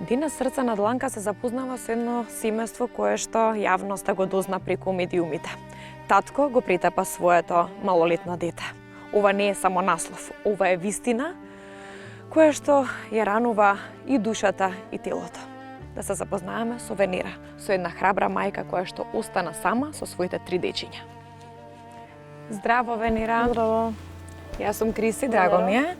Денес Срце на дланка се запознава со едно семејство кое што јавноста го дозна преку медиумите. Татко го претепа своето малолетно дете. Ова не е само наслов, ова е вистина која што ја ранува и душата и телото. Да се запознаеме со Венера, со една храбра мајка која што остана сама со своите 3 дечиња. Здраво, Венера. Здраво. Јас сум Криси, драго ми е.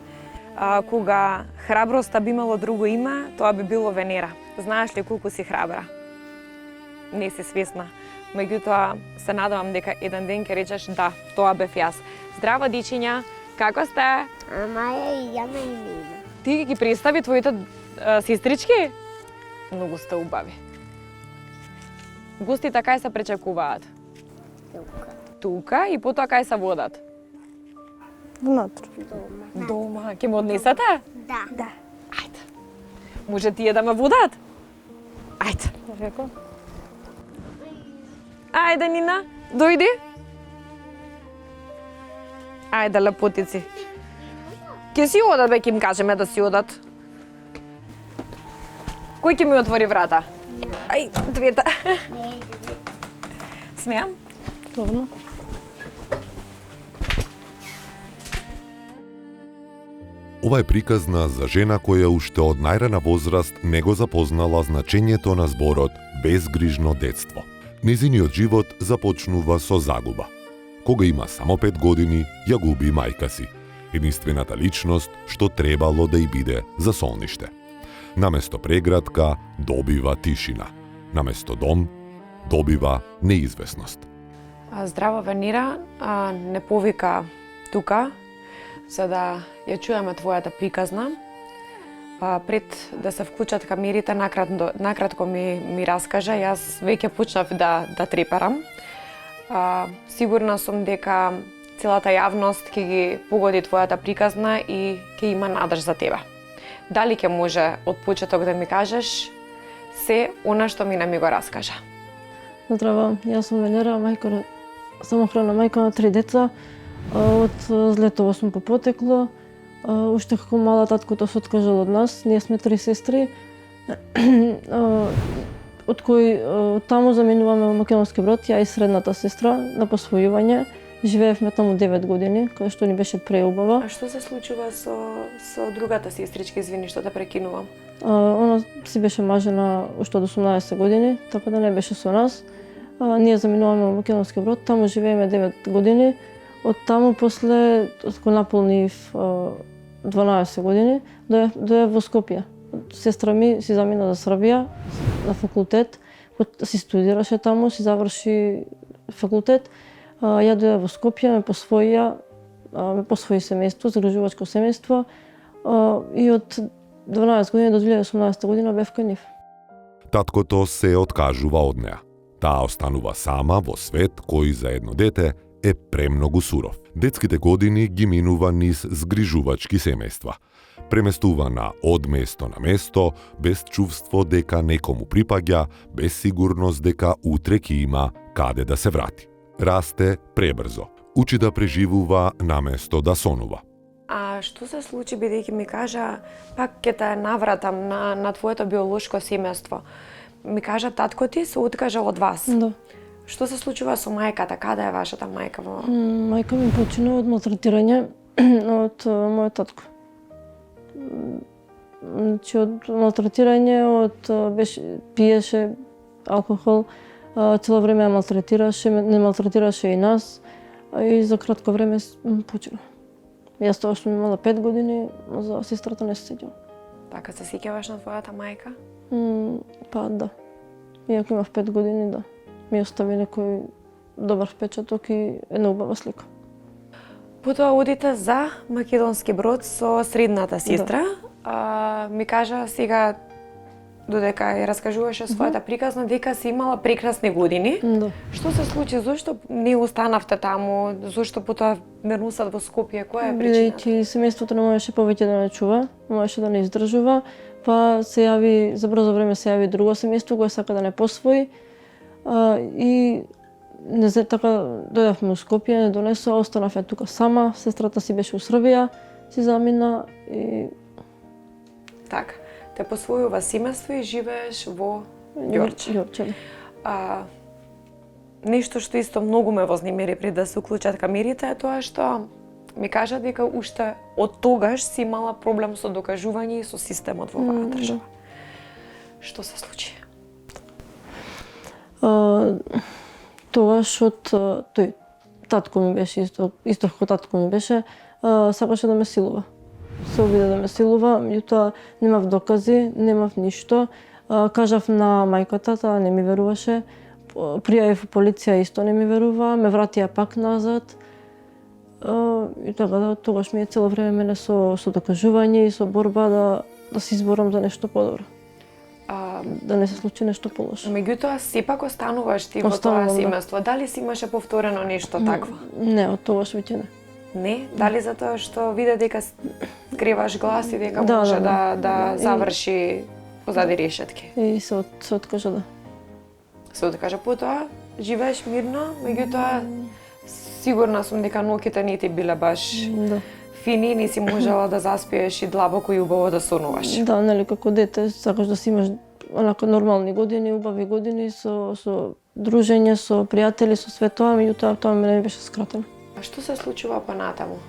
Кога храброста би имало друго име, тоа би било Венера. Знаеш ли колку си храбра? Не си свесна. Меѓутоа, се надевам дека еден ден ќе речеш да, тоа бев јас. Здраво, дечиња, како сте? Маја и Јана и Нина. Ти ги представи твоите сестрички? Многу сте убави. Гостите кај се пречекуваат? Тука и потоа кај се водат? Внатре. Дома. Ќе ме однесете? Да. Ајде. Може тие да ме водат? Ајде. Реко. Ајде, Нина, дојди. Ајде, лепотици. Ке си одат, бе, ќе им кажеме да си одат. Кој ќе ми отвори врата? Ај, двете. Смеам? Добро. Ова е приказна за жена која уште од најрана возраст не го запознала значењето на зборот безгрижно детство. Незиниот живот започнува со загуба. Кога има само 5 години, ја губи мајка си, единствената личност што требало да ја биде за солниште. Наместо преградка добива тишина, наместо дом добива неизвестност. Здраво, Венера, не повика тука, за да ја чуеме твојата приказна. Пред да се вклучат камерите, накратко ми раскажа, јас веќе почнав да треперам. Сигурна сум дека целата јавност ќе ги погоди твојата приказна и ќе има надеж за тебе. Дали ќе може од почеток да ми кажеш се она што Мина ми го раскажа? Здраво, јас сум Венера, самохрана мајка на 3 деца. Од злетово сум по потекло. Уште како мала таткото се откажал од нас. Ние сме 3 сестри. Од кои таму заминуваме во Македонски Брод, ја и средната сестра на посвојување. Живеевме таму 9 години, кај што ни беше преубава. А што се случува со другата сестричка, извини што те прекинувам? Она си беше мажена уште од 18 години, така да не беше со нас. Ние заминуваме во Македонски Брод, таму живееме 9 години. Од таму после го наполнив 12 години, доја во Скопје. Сестра ми си замина за Србија на факултет, си студираше таму, си заврши факултет. Ја доја во Скопје, ме посвои семејство, загрижувачко семејство и од 12 години до 2018 година бев кај нив. Таткото се откажува од неа. Таа останува сама во свет кој за едно дете е премногу суров. Детските години ги минува низ згрижувачки семејства. Преместувана од место на место, без чувство дека некому припаѓа, без сигурност дека утре ќе има каде да се врати. Расте пребрзо. Учи да преживува наместо да сонува. А што се случи, бидејќи ми кажа, пак ќе те навратам на твоето биолошко семејство. Ми кажа, татко ти се откажа од вас. Да. Што се случува со мајката? Каде е вашата мајка? Мајка ми почина од малтретирање. од мојот татко. Значи од малтретирање, пиеше алкохол, цело време ја малтретираше, не малтретираше и нас, и за кратко време почина. Јас тоа што имала 5 години, за сестрата не се сеќавам. Така се сеќаваш на твојата мајка? Па да. Иако имав 5 години, да. Ми остави некој добар впечаток и една убава слика. Потоа одите за Македонски Брод со средната сестра. Ми кажа сега, додека ја раскажуваше својата приказна, дека си имала прекрасни години. Да. Што се случи? Зошто не останавте таму? Зошто потоа вернусат во Скопје? Која е причината? Бидејќи семејството не можеше повеќе да ме чува, можеше да не издржува, па се јави, за брзо време се јави друго семејство кое сака да не посвои. И не знам, така дојдовме во Скопје, не донесоа, останав ја тука сама, сестрата си беше у Србија, си замина и Така, те посвојува семејство и живееш во Ѓорче. Ѓорче. Нешто што исто многу ме вознемири пред да се уклучат камерите е тоа што ми кажа дека уште од тогаш си имала проблем со докажување и со системот во оваа држава. Што се случи? Тогаш од тој татко ми беше исто како татко ми беше, сакаше да ме силува. Се обиде да ме силува, меѓутоа немав докази, немав ништо. Кажав на мајката, таа не ми веруваше. Пријавив полиција, исто не ми верува, ме вратија пак назад. И така да, тогаш ми е цело време мене со докажување и со борба да се изборам за нешто подобро. Да не се случи нешто полошо. Меѓутоа, сепак остануваш ти во тоа семејство. Дали си имаше повторено нешто такво? Не, од тогаш веќе не. Не? Дали затоа што виде дека скриваш глас и дека може да заврши позади решетки? И се откажа, да. Се откажа потоа, живееш мирно, меѓутоа сигурна сум дека ноќите не ти биле баш фини, не си можела да заспиеш и длабоко и убаво да сонуваш. Да, нели како дете сакаш да си имаш онака нормални години, убави години со дружење, со пријатели, со све тоа, меѓутоа тоа мене беше скратено. А што се случува понатаму?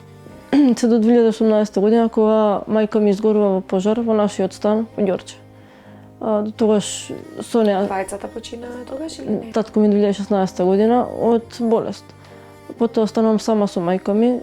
Се до 2018 година, кога мајка ми изгорува во пожар во нашиот стан во Ѓорче. До тогаш со неа... Двајцата починаа тогаш или не? Татко ми 2016 година од болест. Потоа останувам сама со мајка ми.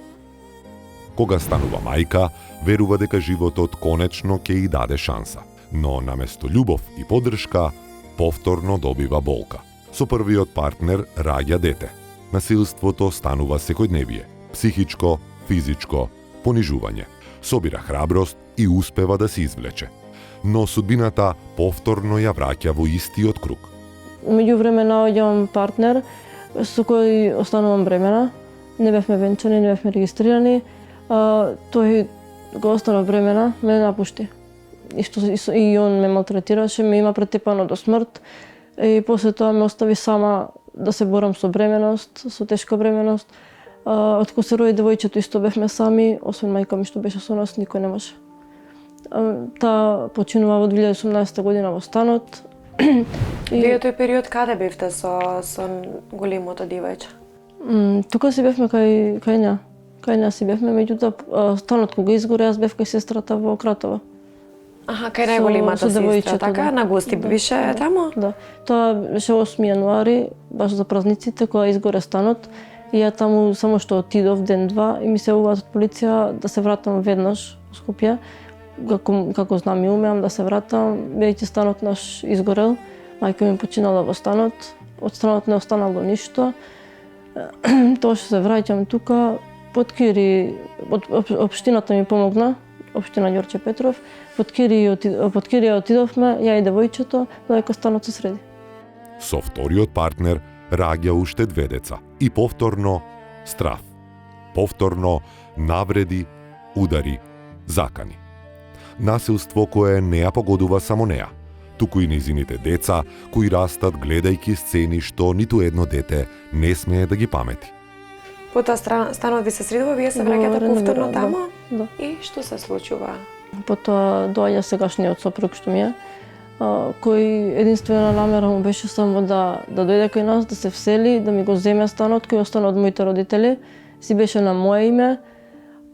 Кога станува мајка, верува дека животот конечно ќе и даде шанса. Но наместо љубов и поддршка, повторно добива болка. Со првиот партнер раѓа дете. Насилството станува секојдневие. Психичко, физичко, понижување. Собира храброст и успева да се извлече. Но судбината повторно ја враќа во истиот круг. Меѓувреме наоѓам партнер со кој останувам бремена. Не бевме венчани, не бевме регистрирани. Тој го остана бремена, ме напушти. И он ме малтретираше, ме има претепано до смрт. И после тоа ме остави сама да се борам со бременост, со тешка бременост. Откако се роди девојчето, исто бевме сами, освен мајка ми што беше со нас, никој не може. Таа починува во 2018 година во станот. Вие тој период каде бевте со големото девојче? Тука си бевме кај неа. Кај неа си бевме, меѓутоа станот кога изгоре, јас бев кај сестрата во Кратово. Аха, кај најголемата сестра, така? На гости беше таму? Да. Тоа беше 8 јануари, баш за празниците, кога изгоре станот. И ја таму само што отидов ден-два и ми се јавуваат од полиција да се вратам веднаш во Скопје. Како знам и умеам да се вратам, бидејќи станот наш изгорел. Мајка ми починала во станот, од станот не останало ништо. Тоа што се враќам тука, под Кири, општината ми помогна, општина Ѓорче Петров. Под Кирија отидовме, ја и девојчето, додека станот се среди. Со вториот партнер раѓа уште 2 деца и повторно страф. Повторно навреди, удари, закани. Насилство кое не ја погодува само неа, туку и незините деца кои растат гледајќи сцени што ниту едно дете не смее да ги памети. Потоа станот ви се средува, вие се враќате повторно таму? Да. И што се случува? Потоа доаѓа сегашниот сопруг што ми е, кој единствена намера му беше само да дојде кај нас, да се всели, да ми го земе станот кој остана од моите родители. Си беше на мое име.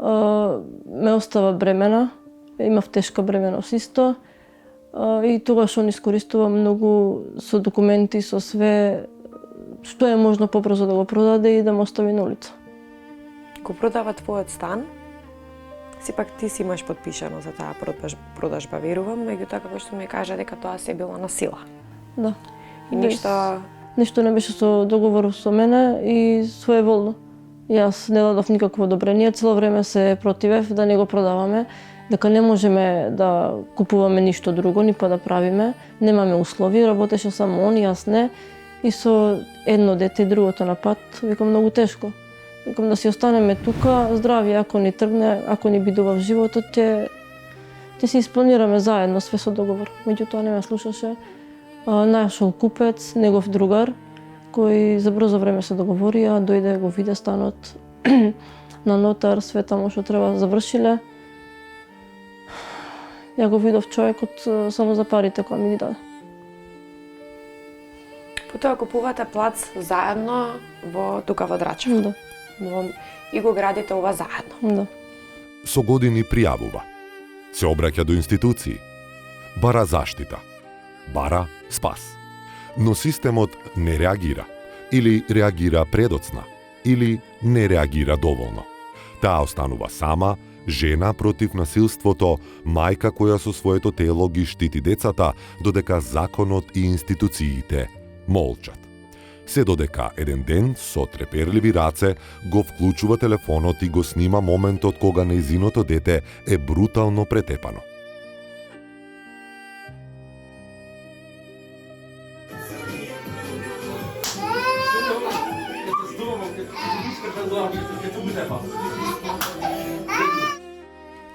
ме остава бремена, имав тешка бременост исто, и тогаш он искористува многу со документи, со све, што е можно побрзо да го продаде и да ме остави на улица. Го продава твојот стан, сепак ти си имаш подпишано за таа продажба, верувам, меѓутоа како што ми кажа дека тоа се било на сила. Да. И ништо Ништо не беше со договор со мене и своеволно. Јас не дадов никакво одобрение, цело време се противев да не го продаваме, дека не можеме да купуваме ништо друго, ни па да правиме, немаме услови, работеше само он, јас не, и со едно дете и другото на пат, викам многу тешко. Викам да си останеме тука, здрави, ако ни тргне, ако ни бидува в животот, ќе си испланираме заедно све со договор. Меѓутоа не ме слушаше. Нашол купец, негов другар, кој за брзо време се договорија, дојде го виде станот на нотар, све таму што треба завршиле. Ја го видов човекот само за парите кои ми ги даде. Потоа купувате плац заедно тука во Драчев. Да. И го градите ова заедно. Да. Со години пријавува. Се обраќа до институции. Бара заштита. Бара спас. Но системот не реагира. Или реагира предоцна. Или не реагира доволно. Таа останува сама, жена против насилството, мајка која со своето тело ги штити децата, додека законот и институциите молчат. Се додека еден ден со треперливи раце го вклучува телефонот и го снима моментот кога нејзиното дете е брутално претепано.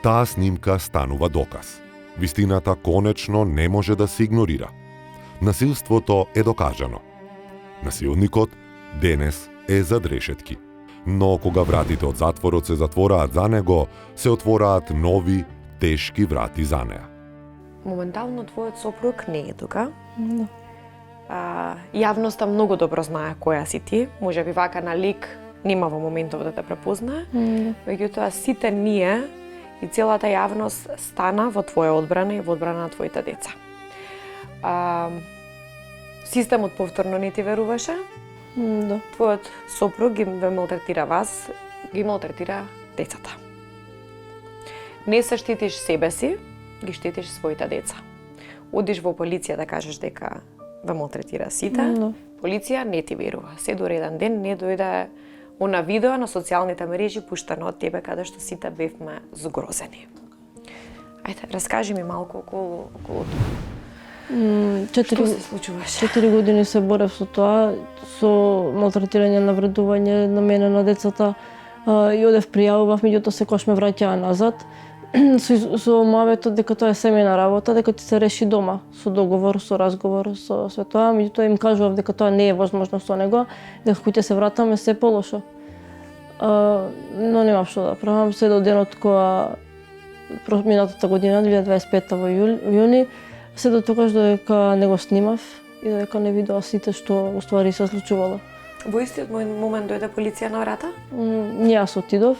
Таа снимка станува доказ. Вистината конечно не може да се игнорира. Насилството е докажано. Насилникот денес е зад решетки. Но кога вратите од затворот се затвораат за него, се отвораат нови, тешки врати за неа. Моментално твојот сопруг не е тука. Да. Јавноста многу добро знае која си ти. Може би вака на лик нема во моментов да те препознае. Меѓутоа сите ние и целата јавност стана во твоја одбрана и во одбрана на твоите деца. Системот повторно не ти веруваше. Да. Твојот сопруг ве малтретира вас, ги малтретира децата. Не се штитиш себе си, ги штитиш своите деца. Одиш во полиција да кажеш дека ве малтретира сите, Да. полиција не ти верува. Се до еден ден не дојде она видео на социјалните мрежи пуштано од тебе каде што сите бевме згрозени. Ајде, раскажи ми малку околу тоа. Што се случуваше? 4 години се борев со тоа, со малтретирање, навредување на мене, на децата, и одев пријавував, меѓутоа секогаш ме враќаа назад. Со моветот дека тоа е семејна работа, дека ти се реши дома, со договор, со разговор, со све тоа, меѓутоа им кажував дека тоа не е возможно со него, дека кога ќе се вратаме се полошо. Но немав што да правам, се до денот кога минатата година, 2025 во јуни, се до тогаш додека не го снимав и додека не видоа сите што уствари се случувало. Во истиот момент дојде полиција на врата? Јас отидов,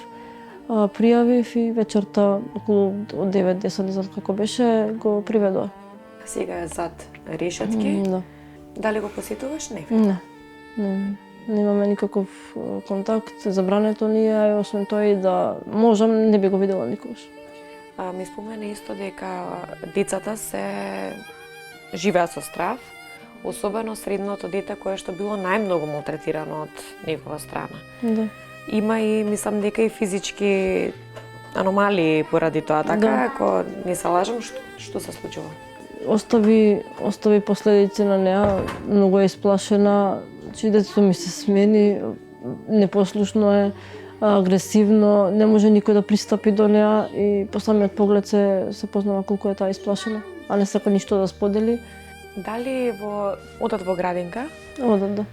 пријавив и вечерта околу од 9-10, не знам како беше, го приведоа. Сега е зад решетки. Да. Дали го посетуваш? Не. Не. Немаме никаков контакт, забрането ни е, освен тоа и да можам, не би го видела никогаш. Ми спомена исто дека децата се живеат со страв, особено средното дете кое што било најмногу малтретирано од негова страна. Да. Има и, мислам дека и физички аномалии поради тоа, така? Да. Ако не се лажам, што се случува? Остави последици на неа, многу е исплашена, че детето ми се смени, непослушно е, агресивно, не може никој да пристапи до неа и по самиот поглед се познава колку е таа исплашена, а не сака ништо да сподели. Дали одат во градинка? Одат, да.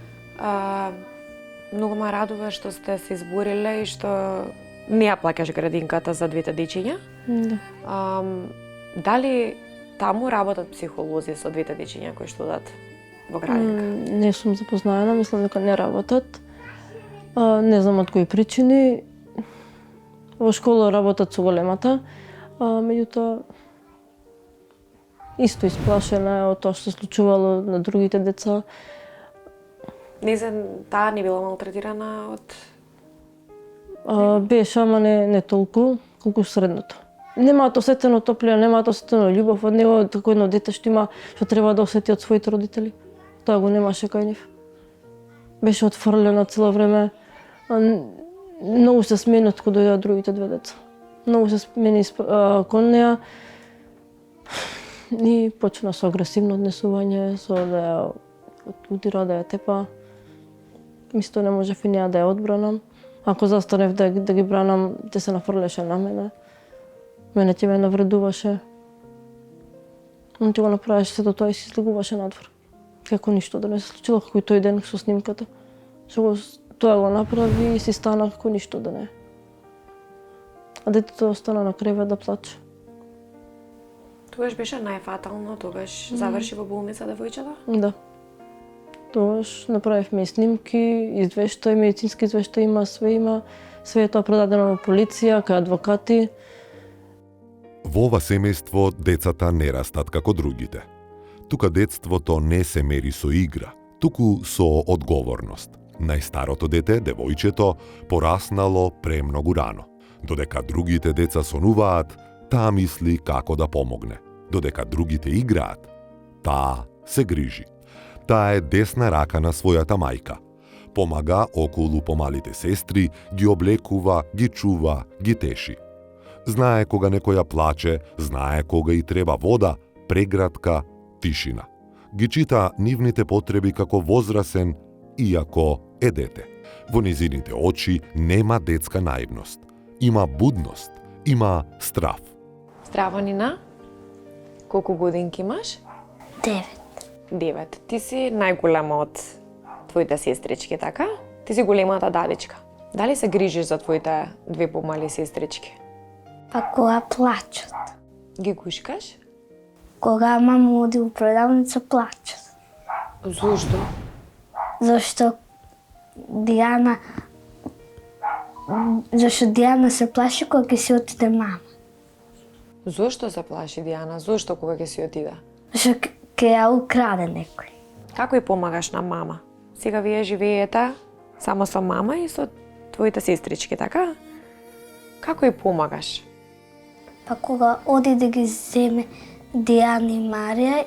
Многу ме радува што сте се избориле и што не ја плаќаш градинката за двете дечиња. Да. Дали таму работат психолози со двете дечиња кои што одат во градинка? Не сум запознаена, мислам дека не работат. Не знам од кои причини. Во школа работат со големата, меѓутоа исто исплашена е од тоа што се случувало на другите деца. Таа не била малтретирана од... Беше, ама не толку, колку средното. Немаат осетено топлина, немаат осетено љубов од него, како едно дете што треба да осети од своите родители. Тоа го немаше кај нив. Беше отфрлена цело време. Многу се смени од кога дојдоа другите две деца. Многу се смени кон неа и почна со агресивно однесување, со да ја удира, да ја тепа. Мисто не можев и неа да ја одбранам. Ако застанев да ги бранам, те се нафрлеше на мене. Мене ќе ме навредуваше. Он ти го направеше сето тоа и се излегуваше надвор. Како ништо да не се случило, како и тој ден со снимката. Тоа го направи и си стана како ништо да не. А детето остана на кревет да плаче. Тогаш беше најфатално, тогаш заврши во болница девојчата? Да. Тогаш направивме и снимки, извештај, медицински извештај има, све е тоа предадено во полиција, кај адвокати. Во ова семејство децата не растат како другите. Тука детството не се мери со игра, туку со одговорност. Најстарото дете, девојчето, пораснало премногу рано. Додека другите деца сонуваат, таа мисли како да помогне. Додека другите играат, таа се грижи. Таа е десна рака на својата мајка. Помага околу помалите сестри, ги облекува, ги чува, ги теши. Знае кога некоја плаче, знае кога и треба вода, прегратка, тишина. Ги чита нивните потреби како возрасен, иако е дете. Во незините очи нема детска наивност. Има будност, има страв. Здраво, Нина. Колку годинки имаш? 9. Ти си најголема од твоите сестрички, така? Ти си големата дадичка. Дали се грижиш за твоите две помали сестрички? Па кога плачат. Ги гушкаш? Кога мама оди у продавница, плачат. Зошто? Зашто Дијана се плаши кога ќе си отиде мама. Зошто се плаши Дијана? Зошто кога ќе си отиде? Зашто ќе ја украде некој. Како и помагаш на мама? Сега вие живеете само со мама и со твоите сестрички, така? Како и помагаш? Па кога оди да ги земе Дијана и Марија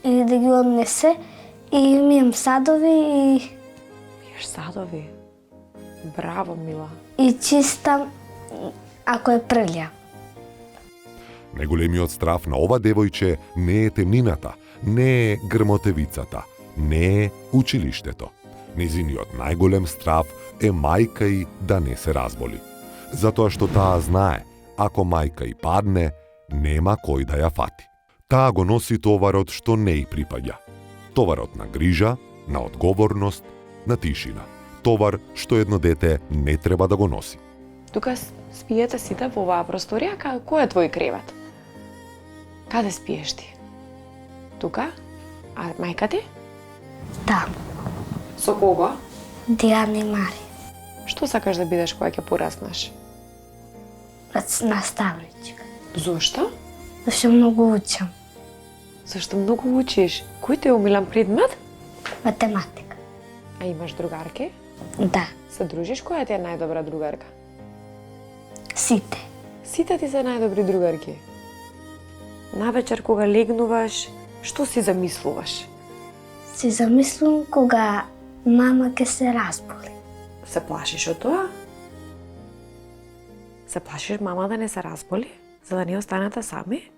или да ги однесе и мијам садови Миеш садови? Браво, мила. и чистам ако е прљав. Најголемиот страв на ова девојче не е темнината, не е грмотевицата, не е училиштето. Незиниот најголем страв е мајка и да не се разболи. Затоа што таа знае, ако мајка и падне, нема кој да ја фати. Таа го носи товарот што не й припаѓа. Товарот на грижа, на одговорност, на тишина. Товар што едно дете не треба да го носи. Тука спиете сите во оваа просторија, кој е твој кревет? Каде спиеш ти? Тука? А мајка ти? Таму. Со кого? Дијана и Марија. Што сакаш да бидеш кога ќе пораснеш? Наставничка. Зошто? Зашто многу учам. Зашто многу учиш. Кој ти е омилен предмет? Математика. А имаш другарки? Да. Се дружиш, која ти е најдобра другарка? Сите. Сите ти се најдобри другарки. Навечер кога легнуваш, што си замислуваш? Си замислувам кога мама ќе се разболи. Се плашиш од тоа? Се плашиш мама да не се разболи, за да не останете сами?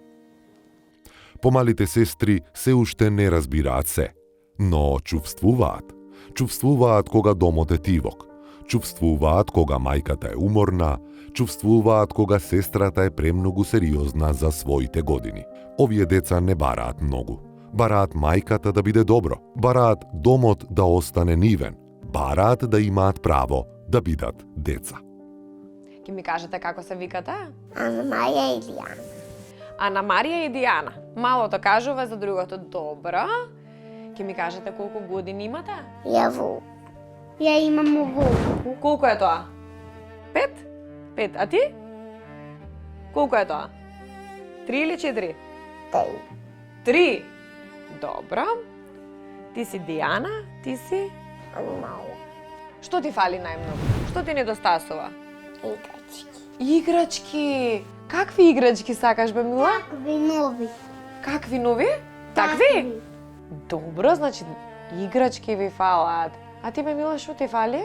Помалите сестри се уште не разбираат се, но чувствуваат. Чувствуваат кога домот е тивок. Чувствуваат кога мајката е уморна. Чувствуваат кога сестрата е премногу сериозна за своите години. Овие деца не бараат многу. Бараат мајката да биде добро. Бараат домот да остане нивен. Бараат да имаат право да бидат деца. Ке ми кажете како се викате? Ана Марија и Дијана. Ана Марија и Дијана. Малото кажува за другото. Добро. Ке ми кажете колку години имате? Ја имам оволку. Колку е тоа? 5? 5. А ти? Колку е тоа? 3 или 4? 3. Добро. Ти си Дијана, ти си? Што ти фали најмногу? Што ти недостасува? Играчки. Какви играчки сакаш, бе, Мила? Нови. Какви нови? Такви? Добро, значи играчки ви фалат. А ти, бе, Мила, што ти фали?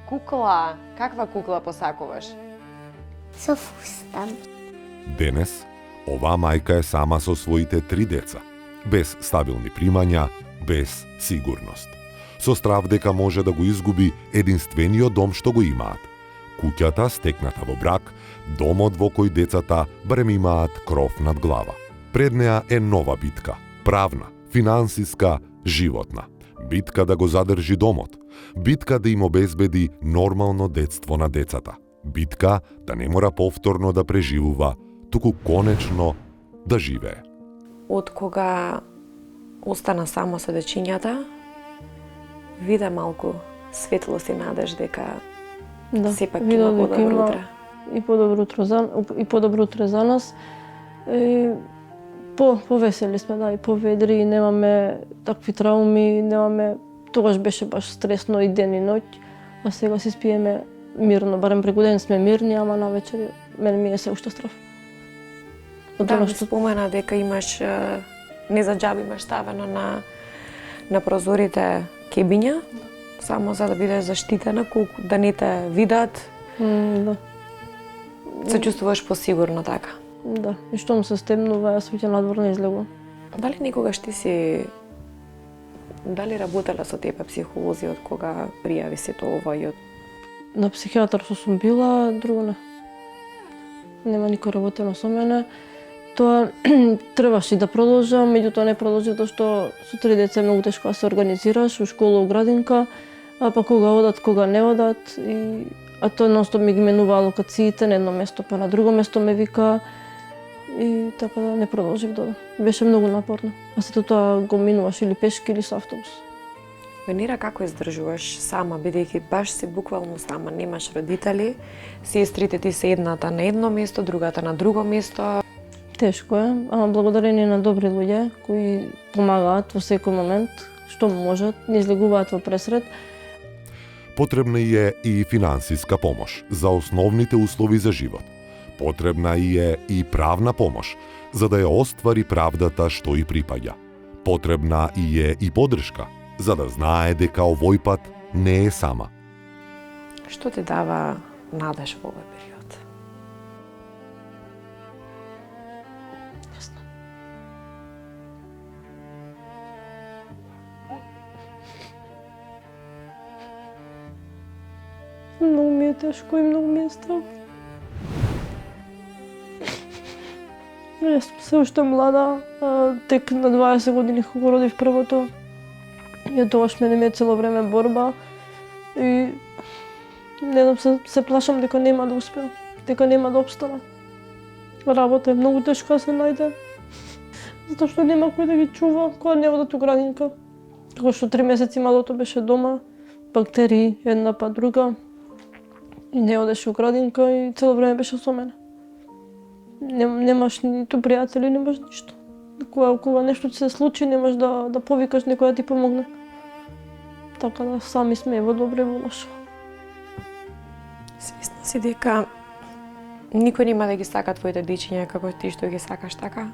Кукла. Каква кукла посакуваш? Со фустан. Денес, оваа мајка е сама со своите 3 деца, без стабилни примања, без сигурност. Со страв дека може да го изгуби единствениот дом што го имаат. Куќата стекната во брак, домот во кој децата барем имаат кров над глава. Пред неа е нова битка, правна, финансиска, животна. Битка да го задржи домот. Битка да им обезбеди нормално детство на децата. Битка да не мора повторно да преживува, туку конечно да живее. Од кога остана само со дечињата, виде малку светлост и надеж дека сепак има видов дека подобро утре. И подобро утре за нас. И повесели сме, да, и поведри, немаме такви трауми, немаме. Тогаш беше баш стресно и ден и ноќ, а сега си спиеме мирно, барем преку ден сме мирни, ама навечер мене ми е се уште страв. Да, ми спомена дека имаш, не за џаби имаш ставено на прозорите кебиња, само за да бидеш заштитена, колку да не те видат. Да. Се чувствуваш посигурно така. Да, и штом се стемнува, јас веќе надвор не излегувам. Дали некогаш ти си... Дали работела со тебе психолози од кога пријави сето ова и од... На психијатар сум била, друго не. Нема никој работено со мене. Тоа требаше да продолжам, меѓутоа не продолжив, тоа што со 3 деца е многу тешко да се организираш, у школа, у градинка, а па кога одат, кога не одат. А тоа ностоп ми ги менува локациите, на едно место па на друго место ме вика. И така да не продолжив да. Беше многу напорно. А сето тоа го минуваш или пешки или со автобус. Венера, како издржуваш сама, бидејќи баш си буквално сама, немаш родители, сестрите ти се едната на едно место, другата на друго место. Тешко е, ама благодарение на добри луѓе кои помагаат во секој момент, што можат, не излегуваат во пресред. Потребна е и финансиска помош за основните услови за живот. Потребна е и правна помош, за да ја оствари правдата што и припаѓа. Потребна е и поддршка, за да знае дека овој пат не е сама. Што ти дава надеж во овој период? Многу ми е тешко и многу ми е страх. Јас сум се уште млада, тек на 20 години кога родив првото. И тогаш мене ми е цело време борба. И не знам, се плашам дека нема да успеам, дека нема да обстана. Работа е многу тешка да се најде, затоа што нема кој да ги чува кога не одат у градинка. Како што 3 месеци малото беше дома, бактерии една па друга. И не одеше у градинка и цело време беше со мене. Немаш ниту пријатели, немаш ништо. Кога нешто ти се случи, немаш да повикаш некој да ти помогне. Така да сами сме во добро и во лошо. Свесна си дека никој нема да ги сака твоите дечиња како ти што ги сакаш така.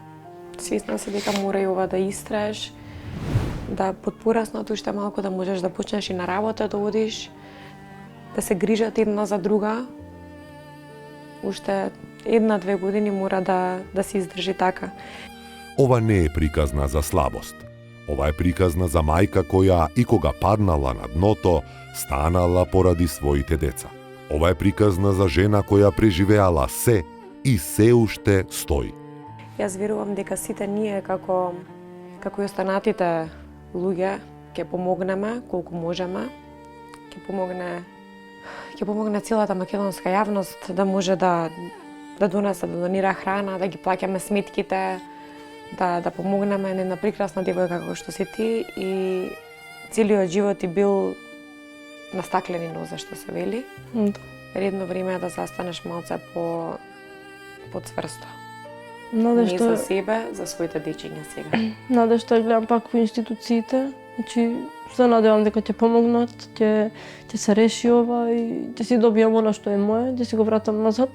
Свесна си дека мора и ова да истраеш, да потпораснат уште малку, да можеш да почнеш и на работа да одиш, да се грижат една за друга. Уште 1-2 години мора да се издржи така. Ова не е приказна за слабост. Ова е приказна за мајка која и кога паднала на дното, станала поради своите деца. Ова е приказна за жена која преживеала се и се уште стои. Јас верувам дека сите ние како и останатите луѓе ќе помогнеме колку можеме. Ќе помогне целата македонска јавност да може да донесе, да донира храна, да ги плаќаме сметките, да помогнеме на една прекрасна девојка како што си ти и целиот живот ти бил на стаклени нозе, што се вели. Да. редно време е да застанеш малце по цврсто. Не Надежта, за себе, за своите дечиња сега. надежта гледам пак во институциите. Значи, се надевам дека ќе помогнат, ќе се реши ова и ќе си добијам она што е мое, ќе си го вратам назад.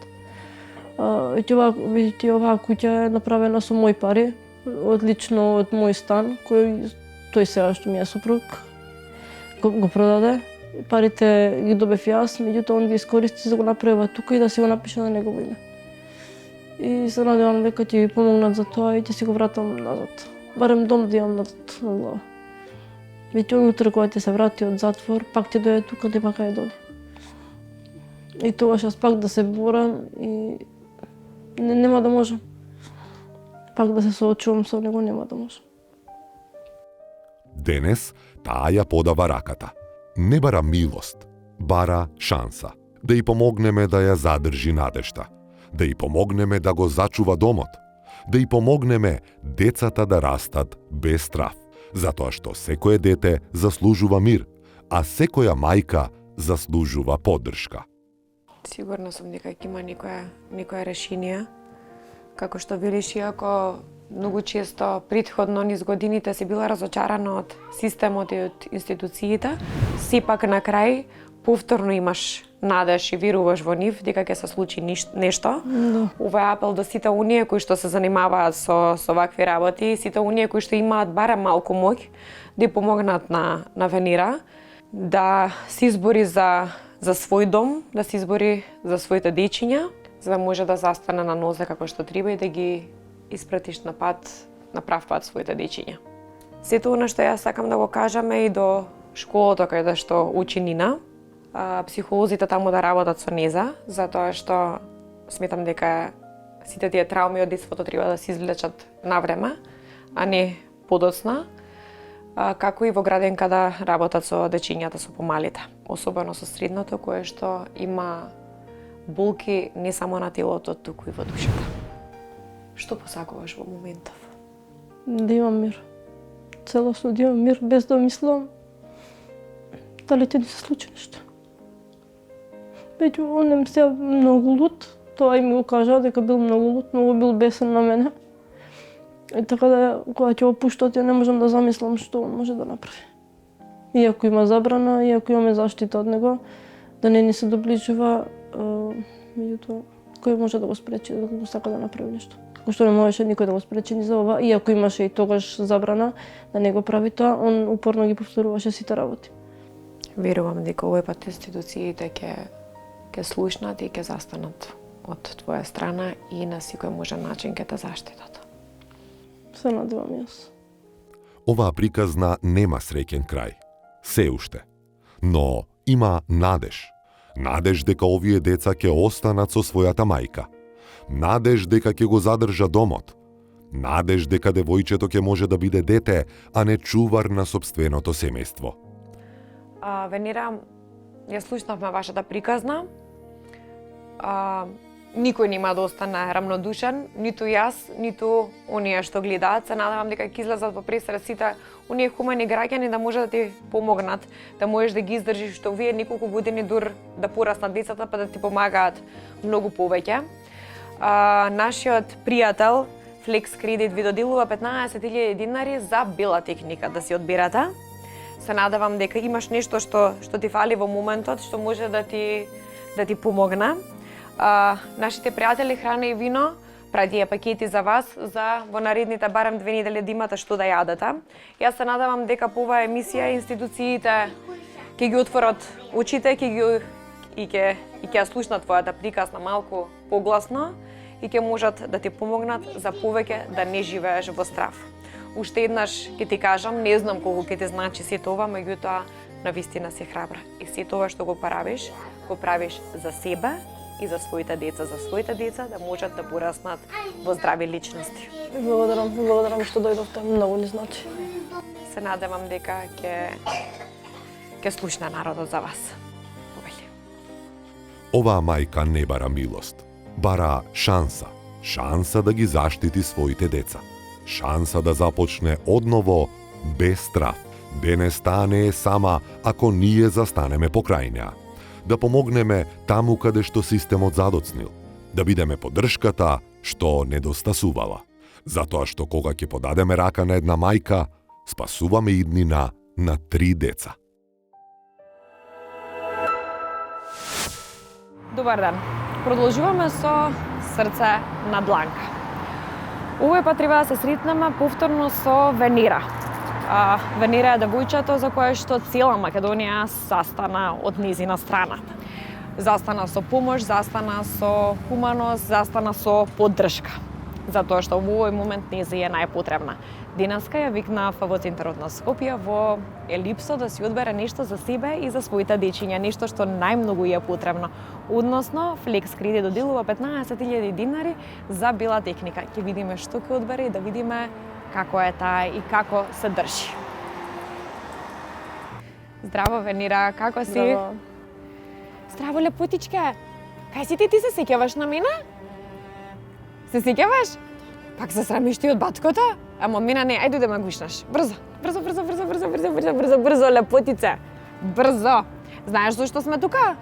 Видите, оваа куќа е направена со мои пари, одлично од мој стан, кој тој сега што ми е сопруг го продаде. Парите ги добев јас, меѓутоа он ги искористи за да го направи тука и да си го напише на негово име. И се надевам дека ќе ви помогнат за тоа и ќе си го вратам назад. Барем дом да имам назад на глава. Веќе утре кога ќе се врати од затвор, пак ќе дојде тука, нема кај дојде. И тогаш јас пак да се борам и нема да можам. Пак да се соочувам со него, нема да можам. Денес таа ја подава раката. Не бара милост, бара шанса. Да ја помогнеме да ја задржи надежта. Да ја помогнеме да го зачува домот. Да ја помогнеме децата да растат без страв. Затоа што секое дете заслужува мир, а секоја мајка заслужува поддршка. Сигурна сум дека ќе има некоја решение. Како што велиш, иако многу често претходно низ годините си била разочарана од системот и од институциите, сепак на крај повторно имаш надеж и веруваш во нив дека ќе се случи нешто. Ова е апел до сите оние кои што се занимаваат со вакви работи, сите оние кои што имаат барем малку моќ да ја помогнат на Венера, да се избори за свој дом, да се избори за своите дечиња, за да може да застане на нозе како што треба и да ги испратиш на прав пат своите дечиња. Сето она што јас сакам да го кажам е и до школото каде што учи Нина, психолозите таму да работат со неза, затоа што сметам дека сите тие трауми од детството треба да се извлечат навреме, а не подоцна, како и во градинка да работат со дечињата со помалите, особено со средното кое што има болки не само на телото, туку и во душата. Што посакуваш во моментов? Да имам мир. Целосно да имам мир, без да мислам дали ќе ни се случи нешто. Веќе он е сега многу луд, тоа и ми го кажа дека бил многу луд, многу бил бесен на мене. И така да, кога ќе го пуштат, ја не можам да замислам што он може да направи. Иако има забрана, иако имаме заштита од него, да не ни се доближува, меѓутоа, кој може да го спречи, да го сака да направи нешто. Како што не можеше никој да го спречи ни за ова, иако имаше и тогаш забрана да не го прави тоа, он упорно ги повторуваше сите работи. Верувам дека овој пат институциите ќе слушнат и ќе застанат од твоја страна и на секој можен начин ќе те заштитат. Се надевам јас. Оваа приказна нема среќен крај. Се уште. Но има надеж. Надеж дека овие деца ќе останат со својата мајка. Надеж дека ќе го задржа домот. Надеж дека девојчето ќе може да биде дете, а не чувар на сопственото семејство. Венера, ја слушнавме вашата приказна. Никој нема да остане рамнодушен, ниту јас, ниту оние што гледаат. Се надевам дека ќе излезат во пресред сите оние хумани граѓани да може да ти помогнат, да можеш да ги издржиш што вие неколку години дур да пораснат децата па да ти помагаат многу повеќе. Нашиот пријател Flex Credit ви доделува 15.000 динари за бела техника да си одберете. Се надевам дека имаш нешто што ти фали во моментот, што може да ти помогне. Нашите пријатели Храна и вино прави пакети за вас за во наредните барем 2 недели да имате што да јадете. Јас се надевам дека по оваа емисија институциите ќе ги отворат очите, ќе ја слушнат твојата приказна малку погласно и ќе можат да ти помогнат за повеќе да не живееш во страв. Уште еднаш ќе ти кажам, не знам колку ќе ти значи сето ова, меѓутоа навистина си храбра. И сето ова што го правиш за себе и за своите деца да можат да пораснат во здрави личности. Благодарам што дојдовте, многу ни значи. Се надевам дека ќе слушна народот за вас. Оваа мајка не бара милост, бара шанса. Шанса да ги заштити своите деца. Шанса да започне одново без страв. Денес таа не е сама ако ние застанеме покрај неа. да помогнеме таму каде што системот задоцнил, да бидеме поддршката што недостасувала. Затоа што кога ќе подадеме рака на една мајка, спасуваме иднина на 3 деца. Добар ден. Продолжуваме со Срце на дланка. Овој пат треба да се сретнеме повторно со Венера. Венера е девојчето за кое што цела Македонија застана од низина страна. Застана со помош, застана со хуманост, застана со поддршка. Затоа што во овој момент нези е најпотребна. Денеска ја викнав во центарот на Скопје во Елипсо да си одбере нешто за себе и за своите дечиња, нешто што најмногу е потребно. Односно, Флекс кредит доделува 15.000 динари за бела техника. Ќе видиме што ќе одбере и да видиме како е таа и како се држи. Здраво, Венера, како си? Здраво. Здраво, лепотичке. Кај си ти се сеќаваш на мене? Се сеќаваш? Пак се срамиш ти од баткото? Ама мина не, ајде да ме гушнаш. Брзо, лепотице. Брзо. Знаеш зашто сме тука?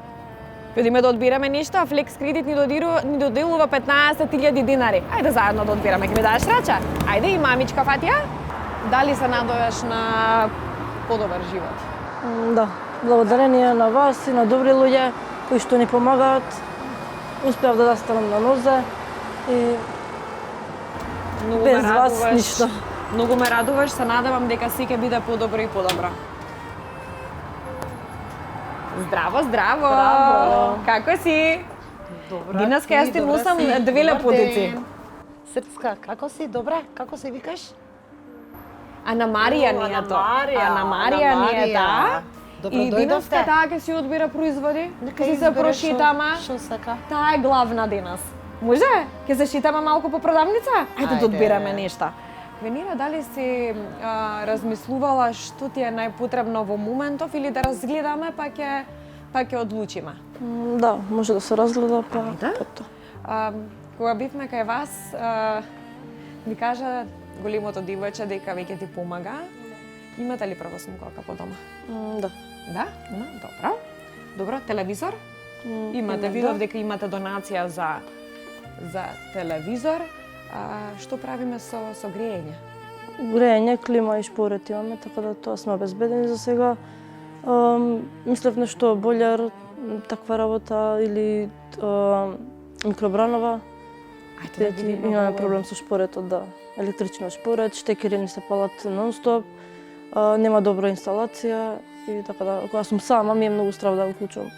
Идеме да одбираме нешто, а Флекс кредит ни доделува 15.000 динари. Ајде заедно да одбираме, ќе ми дадеш рача? Ајде и мамичка Фатија? Дали се надоеш на подобар живот? Да, благодарение на вас и на добри луѓе кои што ни помагаат. Успеав да застанам на нозе и без вас ништо. Многу ме радуваш, се надевам дека си ќе биде подобро и подобро. Здраво, здраво! Здраво! Како си? Добра. Денеска јас ти носам две лепотици. Срцка, како си? Добра? Како се викаш? Ана Марија ни е то. Ана Марија ни е таа. Добро И денеска дојдовте. таа ќе си одбира производи. Нека Ќе си се избере прошитаме. Што сака? Таа е главна денес. Може? Ќе се шитаме малку по продавница? Ајде да Ајде. одбираме нешта. Венера, дали си размислувала што ти е најпотребно во моментов или да разгледаме па ќе одлучиме? Да, може да се разгледа па Ајде. тоа. Кога бивме кај вас, ми кажа големото дивојче дека веќе ти помага. Имате ли правосмукалка по дома? Да. Да? No, добро. Добро, телевизор? Имате, видов дека имате донација за телевизор. Што правиме со грејење? Грејење, клима и шпорет имаме, така да тоа сме обезбедени за сега. Мислев нешто бољар, таква работа или микробранова. Ајде да видиме. Имаме проблем со шпоретот, да. Електричен шпорет, штекери ни се палат нон-стоп, нема добра инсталација и така да, кога сум сама ми е многу страв да го вклучувам.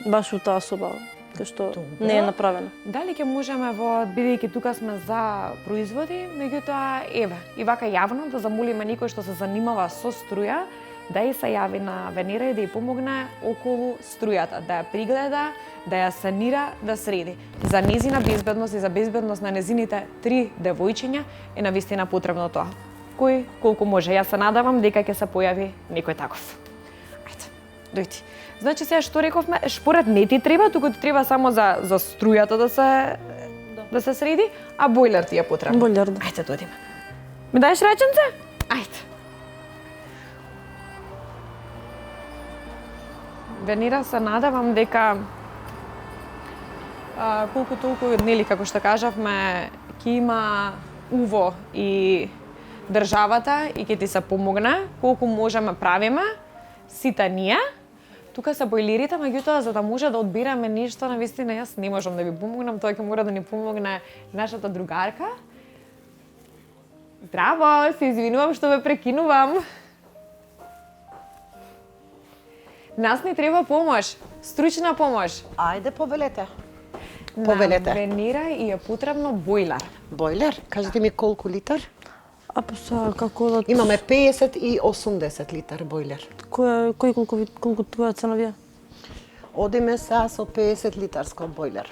Баш у таа соба, кај што не е направено. Дали ќе можеме бидејќи тука сме за производи, меѓутоа еве, и вака јавно да замолиме некој што се занимава со струја, да и се јави на Венера и да ја помогне околу струјата, да ја пригледа, да ја санира, да среди. За незина безбедност и за безбедност на незините 3 девојчиња е навистина потребно тоа. Кој колку може. Јас се надавам дека ќе се појави некој таков. Ајде, дојди. Значи сега што рековме, шпорет не ти треба, туку ти треба само за струјата да се среди, а бојлер ти е потребен. Бољар, да. Ајде, дојдеме. Ми даеш раченце? Ајде. Венера, се надавам дека колку толку, нели, како што кажавме, ќе има уво и државата и ќе ти се помогне, колку можеме правиме, сите ние. Тука се бојлерите, меѓутоа за да може да одбираме нешто, навистина јас не можам да ви помогнам, тоа ќе мора да ни помогне нашата другарка. Здраво, се извинувам што ве прекинувам. Нас ни треба помош, стручна помош. Ајде, повелете. На Повелете. Венера и е потребно бојлер. Бојлер, кажете ми колку литар? А па са, како да... Имаме 50 и 80 литар бојлер. Кој колку тоа цена вие? Одиме сега со 50 литарско бојлер.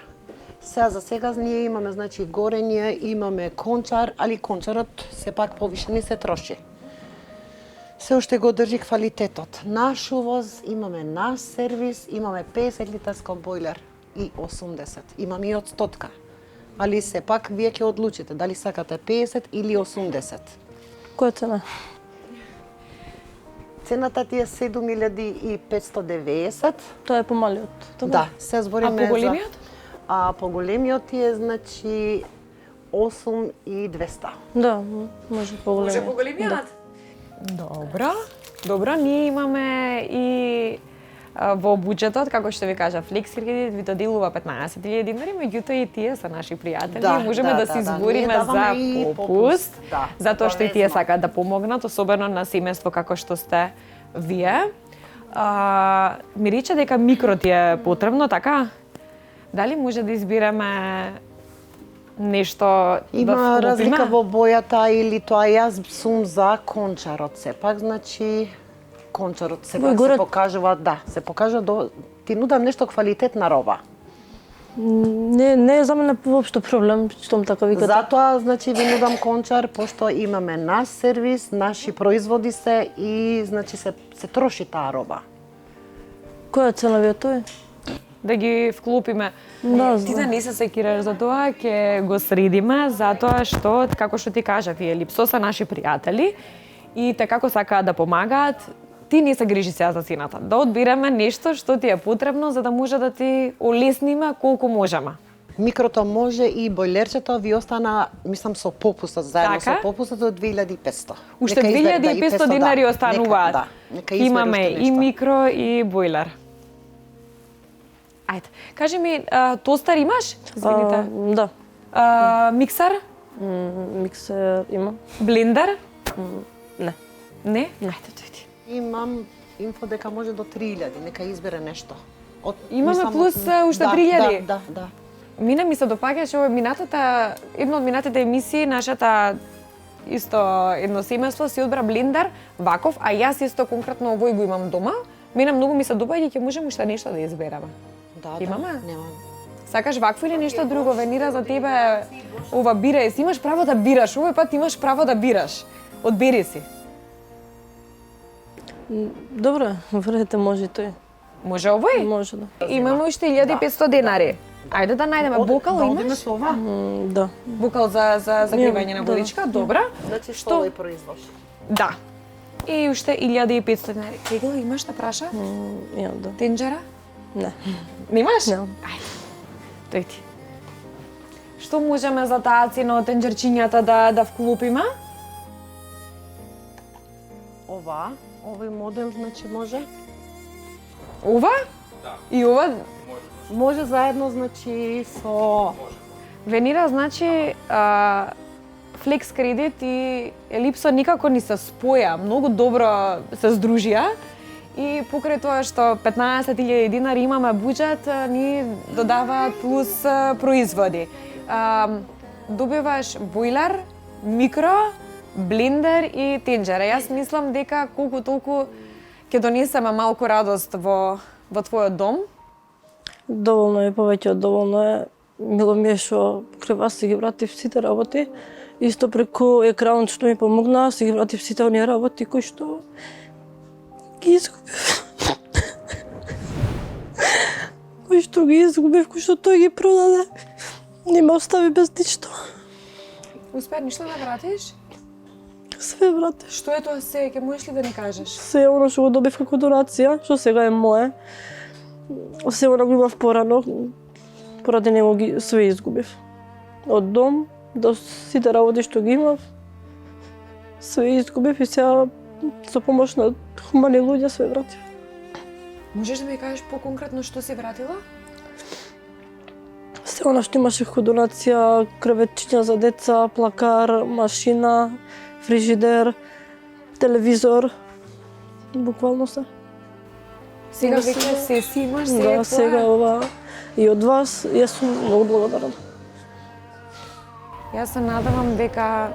Сега за сега ние имаме, значи, горење, имаме кончар, али кончарот сепак повише ни се троши. Се уште го држи квалитетот. Наш увоз, имаме наш сервис, имаме 50 литарско бојлер и 80. Имаме и од стотка. Али сепак вие ќе одлучите дали сакате 50 или 80. Која цена? Цената ти е 7590. Тоа е помалиот. Така? Да, се збориме А поголемиот? Поголемиот ти е значи 8200. Да, може поголем. Може поголемиот? Добро. Добро, ние имаме и во буџетот, како што ви кажа, Flex кредит ви доделува 15.000 динари, меѓутоа и тие се наши пријатели, можеме да се избориме за попуст, затоа што и тие сакаат да помогнат, особено на семејство како што сте вие. Ми рече дека микро ти е потребно, така? Дали може да избираме нешто Има да разлика во бојата или тоа, јас сум за кончарот сепак, значи кончарот сепак се покажува, се покажува ти нудам нешто квалитетна роба. Не е за мене воопшто проблем, штом така викате. Затоа, значи, ви нудам кончар, пошто имаме наш сервис, наши производи се и, значи, се троши таа роба. Која цена ви е тој? Да ги вклупиме. Да, Ти да не се секираш за тоа, ќе го средиме, затоа што, како што ти кажа, вие липсо се наши пријатели и те како сакаат да помагаат, ти не се грижи сега за цената. Да одбираме нешто што ти е потребно за да може да ти олесниме колку можеме. Микрото може и бойлерчето ви остана, мислам, со попустот, заедно Така? со попустот до 2500. Уште 2500 динари остануваат. Нека Имаме уште и нешто. микро и бойлер. Ајде, кажи ми, тостер имаш? Извините. Да. Миксер? Миксер имам. Блендер? Не. Не? Ајде, дојди. Имам инфо дека може до 3000, нека избере нешто. Имаме плюс уште 3000? Да. Мене ми се допаѓаше ова минатата, една од минатите емисии, нашата исто едно семејство си одбра блендер, ваков, а јас исто конкретно овој го имам дома. Мене многу ми се допаѓа и ќе можеме уште нешто да избереме. Имаме? Немаме. Сакаш вакво или нешто друго? Венира за тебе ова бира, си имаш право да бираш, овој пат имаш право да бираш. Одбери си. Добре, вредете може и тој. Може овој? Може да. Имаме уште 1500 денари. Ајде да најдеме бокал, да одиме имаш? со ова? Да. Бокал за закривање на Да. водичка, добра. Значи Што? што овој производ? Да. И уште 1500 денари. Тегла имаш да праша? Имам, да. Тенџера? Не. Немаш? Немам. Ајде. Тој ти. Што можеме за таа цена од тенџерчињата да вклупиме? Овој модел, значи може? Ова? Да. И ова? Може заедно, значи, со... Венира, значи, Flex кредит и Елипсо никако ни се споја, многу добро се здружија и покрај тоа што 15.000 динари имаме буџет, ни додаваат плюс производи. Добиваш бойлер, микро, блендер и тенџера. Јас мислам дека колку толку ќе донесеме малку радост во твојот дом. Доволно е, повеќе од доволно е. Мило ми е што покрај вас си ги вратив сите работи. Исто преку екранот што ми помогна, си ги вратив сите оние работи кои што ги изгубив. Кои што ги изгубив, кои што тој ги продаде. Не ме остави без ништо. Успеа ништо да вратиш? Све вратиш. Што е тоа се? Ке можеш ли да ни кажеш? Се оно што го добив како донација, што сега е мое. Се оно го имав порано, поради него ги све изгубив. Од дом до сите работи што ги имав, све изгубив и сега со помош на хумани луѓе све вратив. Можеш да ми кажеш по-конкретно што си вратила? Се оно што имаше како донација, креветчиња за деца, плакар, машина, фрижидер, телевизор, буквално се. Сега веќе се си имаш, се е Да, твоја. сега ова и од вас, јас сум многу благодарна. Јас се надевам дека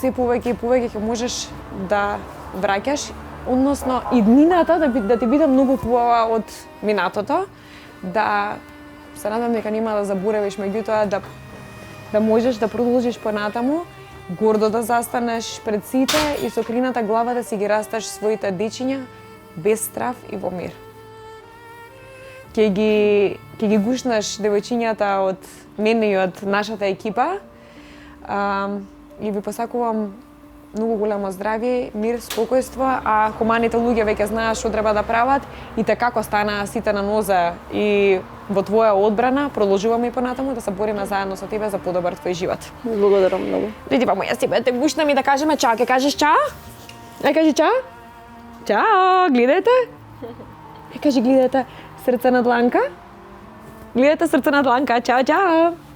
се повеќе и повеќе ќе можеш да враќаш, односно иднината да ти биде многу поа од минатото, да се надам дека нема да заборавиш, меѓутоа да можеш да продолжиш понатаму, гордо да застанеш пред сите и со крината глава да си ги расташ своите дечиња без страф и во мир. Ќе ги гушнаш девојчињата од мене и од нашата екипа и ви посакувам многу голямо здравје, мир, спокојство, а хуманите луѓе веќе знаат што треба да прават и те како стана сите на нозе и во твоја одбрана, продолжуваме и понатаму да се бориме заедно со тебе за подобар твој живот. Благодарам многу. Види, па моја себе, те гушна ми да кажеме чао, ке кажеш чао? Кажи чао? Чао, гледајте? Кажи гледајте, срце на дланка? Гледате срце на дланка, чао, чао!